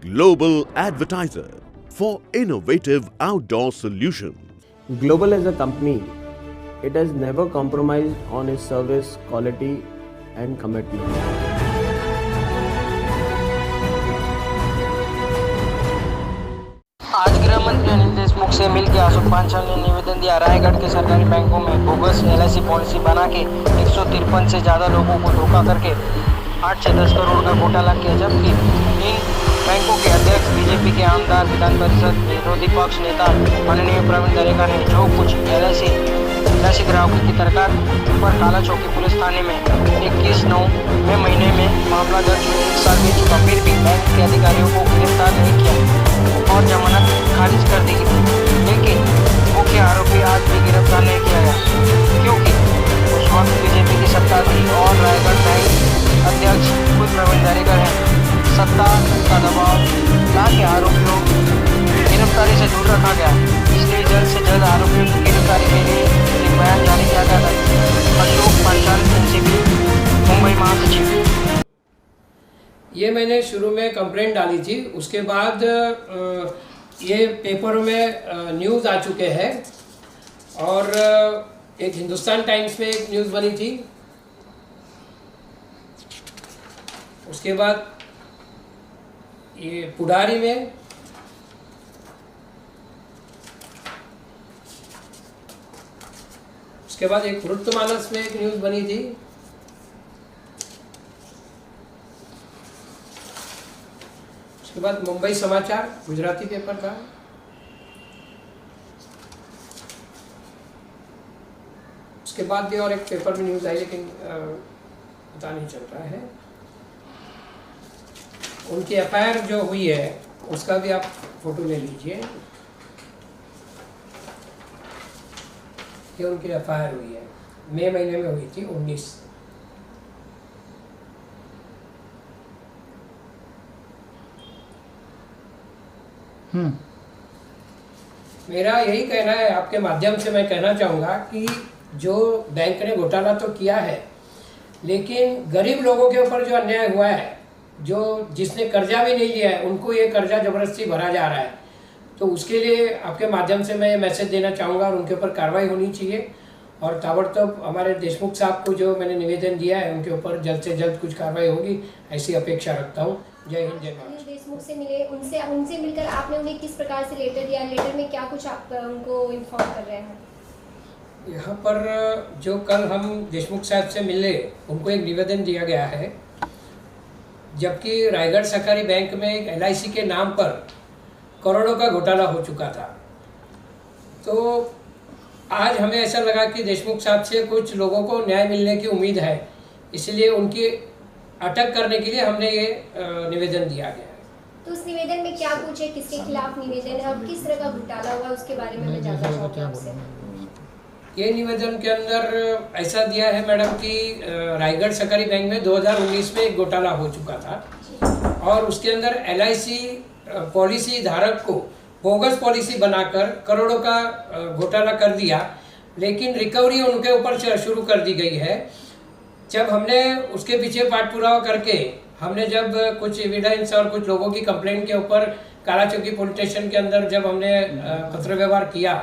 Global Advertiser for innovative outdoor solutions. Global as a company, it has never compromised on its service quality and commitment. आज गृह मंत्री अनिल देशमुख से मिलकर अशोक पांचाल ने निवेदन दिया। रायगढ़ के सरकारी बैंकों में बोगस LIC पॉलिसी बना के 153 से ज़्यादा लोगों को धोखा करके 8 से 10 करोड़ का घोटाला किया, जबकि इन बैंकों के अध्यक्ष बीजेपी के आमदार विधान परिषद विरोधी पक्ष नेता माननीय प्रवीण दरेकर ने जो कुछ LIC ग्राहकों की तरकार पर काला चौकी पुलिस थाने में 21/9 महीने में मामला दर्ज हुए 1 साल बीत चुका, फिर भी बैंक के अधिकारियों को गिरफ्तार नहीं किया और जमानत खारिज कर दी गई। लेकिन मुख्य आरोपी आज भी गिरफ्तार नहीं किया गया, क्योंकि उस वक्त बीजेपी की सत्ता थी और रायगढ़ बैंक अध्यक्ष खुद प्रवीण दरेकर हैं। सत्ता का दबाव ला के आरोपियों गिरफ्तारी से दूर रखा गया, इसलिए जल्द से जल्द आरोपियों की गिरफ्तारी के लिए एक बयान जारी किया गया था। अशोक पांचाल एनसीबी मुंबई महासचिव। ये मैंने शुरू में कंप्लेंट डाली थी, उसके बाद ये पेपर में न्यूज़ आ चुके हैं और एक हिंदुस्तान टाइम्स में एक न्यूज़ बनी थी, उसके बाद ये पुडारी में, उसके बाद एक वृत्तमानस में एक न्यूज़ बनी थी, उसके बाद मुंबई समाचार गुजराती पेपर का, उसके बाद भी और एक पेपर में न्यूज़ आई, लेकिन पता नहीं चल रहा है। उनकी FIR जो हुई है उसका भी आप फोटो ले लीजिए, ये उनकी FIR हुई है, मई महीने में हुई थी 19। मेरा यही कहना है, आपके माध्यम से मैं कहना चाहूँगा कि जो बैंक ने घोटाला तो किया है, लेकिन गरीब लोगों के ऊपर जो अन्याय हुआ है, जो जिसने कर्जा भी नहीं लिया है उनको ये कर्जा ज़बरदस्ती भरा जा रहा है, तो उसके लिए आपके माध्यम से मैं ये मैसेज देना चाहूँगा और उनके ऊपर कार्रवाई होनी चाहिए। और ताबड़तोब हमारे देशमुख साहब को जो मैंने निवेदन दिया है उनके ऊपर जल्द से जल्द कुछ कार्रवाई होगी, ऐसी अपेक्षा रखता हूँ। जय हिंद, जय भारत। देशमुख से मिले, उनसे मिलकर आपने उन्हें किस प्रकार से लेटर दिया, लेटर में क्या कुछ आप उनको इन्फॉर्म कर रहे हैं? यहाँ पर जो कल हम देशमुख साहब से मिले उनको एक निवेदन दिया गया है, जबकि रायगढ़ सहकारी बैंक में एक LIC के नाम पर करोड़ों का घोटाला हो चुका था, तो आज हमें ऐसा लगा कि देशमुख साहब से कुछ लोगों को न्याय मिलने की उम्मीद है, इसलिए उनकी अटक करने के लिए हमने ये निवेदन दिया गया है। तो उस निवेदन में क्या कुछ है, किसके खिलाफ निवेदन है और किस तरह का घोटाला हुआ, उसके बारे में मैं जानना चाहूँगी आपसे। ये निवेदन के अंदर ऐसा दिया है मैडम कि रायगढ़ सहकारी बैंक में 2019 में एक घोटाला हो चुका था और उसके अंदर LIC पॉलिसी धारक को बोगस पॉलिसी बनाकर करोड़ों का घोटाला कर दिया, लेकिन रिकवरी उनके ऊपर शुरू कर दी गई है। जब हमने उसके पीछे पाठ पुरावा करके हमने जब कुछ एविडेंस और कुछ लोगों की कंप्लेंट के ऊपर काला चौकी पुलिस स्टेशन के अंदर जब हमने पत्र व्यवहार किया,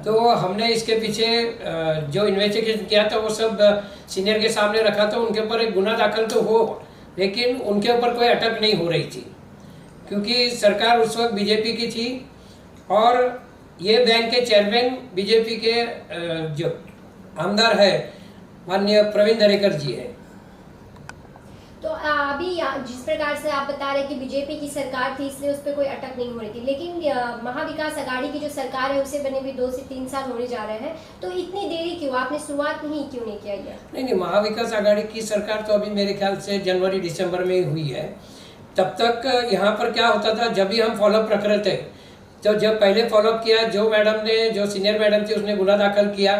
तो हमने इसके पीछे जो इन्वेस्टिगेशन किया था वो सब सीनियर के सामने रखा, तो उनके ऊपर एक गुना दाखिल तो हो, लेकिन उनके ऊपर कोई अटक नहीं हो रही थी, क्योंकि सरकार उस वक्त बीजेपी की थी और ये बैंक के चेयरमैन बीजेपी के जो आमदार है माननीय प्रवीण दरेकर जी है। तो अभी जिस प्रकार से आप बता रहे कि बीजेपी की सरकार थी इसलिए उस पर कोई अटक नहीं हो रही थी, लेकिन महाविकास आघाड़ी की जो सरकार है उसे बने भी 2 से 3 साल होने जा रहे हैं, तो इतनी देरी क्यों, आपने शुरुआत क्यों नहीं किया? नहीं, महाविकास आघाड़ी की सरकार तो अभी मेरे ख्याल से जनवरी दिसंबर में ही हुई है। तब तक यहाँ पर क्या होता था, जब भी हम फॉलोअप रख रहे थे, तो जब पहले फॉलोअप किया, जो मैडम ने, जो सीनियर मैडम थी उसने गुना दाखिल किया,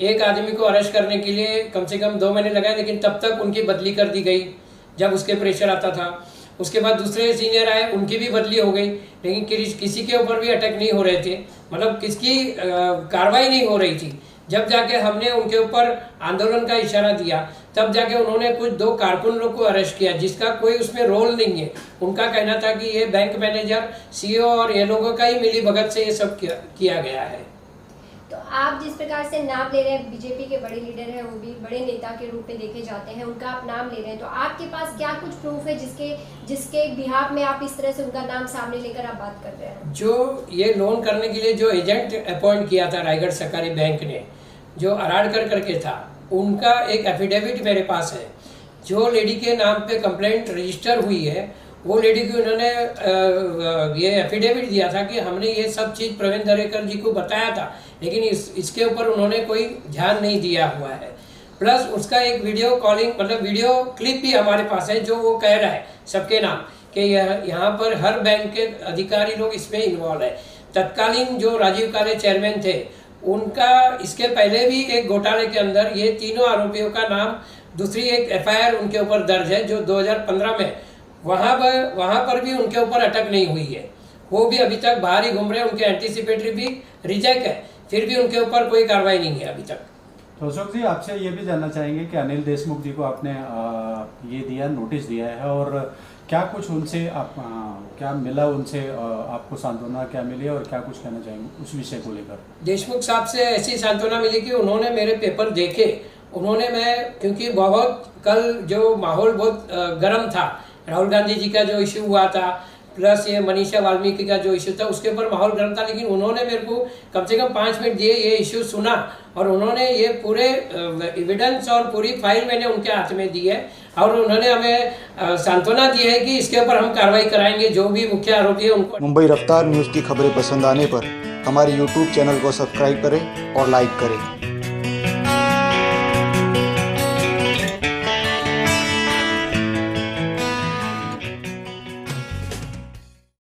एक आदमी को अरेस्ट करने के लिए कम से कम 2 महीने लगाए, लेकिन तब तक उनकी बदली कर दी गई जब उसके प्रेशर आता था। उसके बाद दूसरे सीनियर आए, उनकी भी बदली हो गई, लेकिन किसी के ऊपर भी अटैक नहीं हो रहे थे, मतलब किसकी कार्रवाई नहीं हो रही थी। जब जाके हमने उनके ऊपर आंदोलन का इशारा दिया, तब जाके उन्होंने कुछ 2 कारकुन लोग को अरेस्ट किया, जिसका कोई उसमें रोल नहीं है। उनका कहना था कि ये बैंक मैनेजर, सीईओ और ये लोगों का ही मिली भगत से ये सब किया गया है। तो आप जिस प्रकार से नाम ले रहे हैं, बीजेपी के बड़े लीडर हैं, वो भी बड़े नेता के रूप में देखे जाते हैं, उनका आप नाम ले रहे हैं, तो आपके पास क्या कुछ प्रूफ है जिसके बिहाफ में आप इस तरह से उनका नाम सामने लेकर आप बात कर रहे हैं? जो ये लोन करने के लिए जो एजेंट अपॉइंट किया था रायगढ़ सहकारी बैंक ने, जो अराड़कर करके था, उनका एक एफिडेविट मेरे पास है। जो लेडी के नाम पे कंप्लेंट रजिस्टर हुई है, वो लेडी को उन्होंने ये एफिडेविट दिया था कि हमने ये सब चीज़ प्रवीण दरेकर जी को बताया था, लेकिन इसके ऊपर उन्होंने कोई ध्यान नहीं दिया हुआ है। प्लस उसका एक वीडियो कॉलिंग मतलब वीडियो क्लिप भी हमारे पास है, जो वो कह रहा है सबके नाम कि यहाँ पर हर बैंक के अधिकारी लोग इसमें इन्वॉल्व है। तत्कालीन जो राजीव काले चेयरमैन थे, उनका इसके पहले भी एक घोटाले के अंदर ये तीनों आरोपियों का नाम, दूसरी एक एफआईआर उनके ऊपर दर्ज है जो 2015 में, वहाँ पर भी उनके ऊपर अटक नहीं हुई है। वो भी अभी तक बाहर ही घूम रहे हैं, उनके एंटीसिपेटरी भी रिजेक्ट है, फिर भी उनके ऊपर कोई कार्रवाई नहीं है अभी तक। तो अशोक जी, आपसे ये भी जानना चाहेंगे कि अनिल देशमुख जी को आपने ये दिया, नोटिस दिया है, और क्या कुछ उनसे क्या मिला, उनसे आपको सांत्वना क्या मिली और क्या कुछ कहना चाहेंगे उस विषय को लेकर? देशमुख साहब से ऐसी सांत्वना मिली कि उन्होंने मेरे पेपर देखे, क्योंकि बहुत कल जो माहौल बहुत गर्म था, राहुल गांधी जी का जो इशू हुआ था, प्लस ये मनीषा वाल्मीकि का जो इशू था, उसके ऊपर माहौल गर्म था, लेकिन उन्होंने मेरे को कम से कम 5 मिनट दिए, ये इशू सुना, और उन्होंने ये पूरे एविडेंस और पूरी फाइल मैंने उनके हाथ में दी है, और उन्होंने हमें सांत्वना दी है कि इसके ऊपर हम कार्रवाई कराएंगे, जो भी मुख्य आरोपी है उनको। मुंबई रफ्तार न्यूज़ की खबरें पसंद आने पर हमारे YouTube चैनल को सब्सक्राइब करें और लाइक करें।